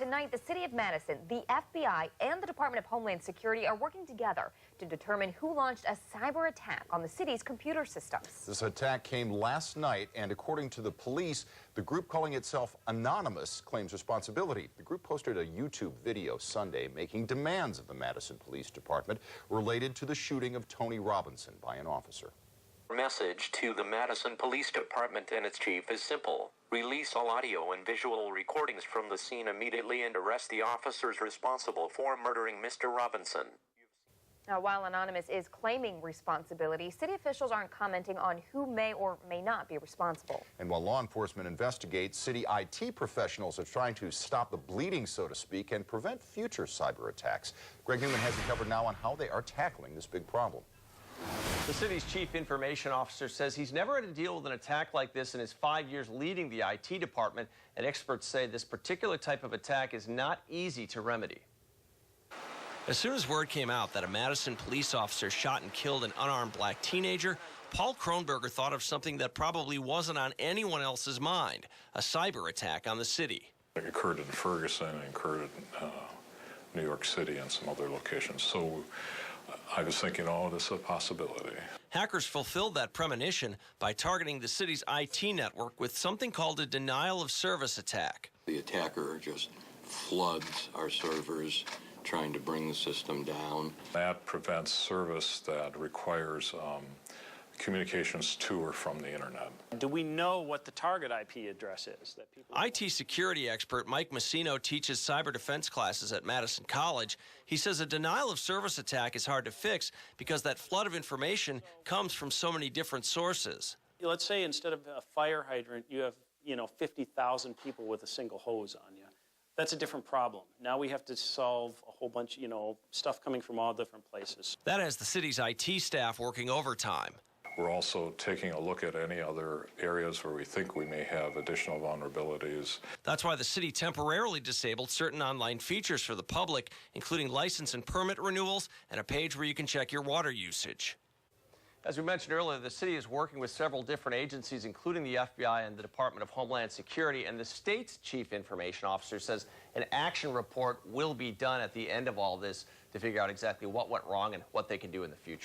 tonight, the City of Madison, the FBI, and the Department of Homeland Security are working together to determine who launched a cyber attack on the city's computer systems. This attack came last night, and according to the police, the group calling itself Anonymous claims responsibility. The group posted a YouTube video Sunday making demands of the Madison Police Department related to the shooting of Tony Robinson by an officer. Message to the Madison Police Department and its chief is simple. Release all audio and visual recordings from the scene immediately and arrest the officers responsible for murdering Mr. Robinson. Now, while Anonymous is claiming responsibility, city officials aren't commenting on who may or may not be responsible. And while law enforcement investigates, city IT professionals are trying to stop the bleeding, so to speak, and prevent future cyber attacks. Greg Newman has you covered now on how they are tackling this big problem. The city's chief information officer says he's never had to deal with an attack like this in his 5 years leading the IT department, and experts say this particular type of attack is not easy to remedy. As soon as word came out that a Madison police officer shot and killed an unarmed black teenager, Paul Kronberger thought of something that probably wasn't on anyone else's mind, a cyber attack on the city. It occurred in Ferguson, it occurred in New York City and some other locations. So I was thinking, oh, this is a possibility. Hackers fulfilled that premonition by targeting the city's IT network with something called a denial of service attack. The attacker just floods our servers, trying to bring the system down. That prevents service that requires communications to or from the internet. Do we know what the target IP address is? That people IT security expert Mike Messino teaches cyber defense classes at Madison College. He says a denial of service attack is hard to fix because that flood of information comes from so many different sources. Let's say instead of a fire hydrant, you have 50,000 people with a single hose on you. That's a different problem. Now we have to solve a whole bunch, stuff coming from all different places. That has the city's IT staff working overtime. We're also taking a look at any other areas where we think we may have additional vulnerabilities. That's why the city temporarily disabled certain online features for the public, including license and permit renewals and a page where you can check your water usage. As we mentioned earlier, the city is working with several different agencies, including the FBI and the Department of Homeland Security, and the state's chief information officer says an action report will be done at the end of all this to figure out exactly what went wrong and what they can do in the future.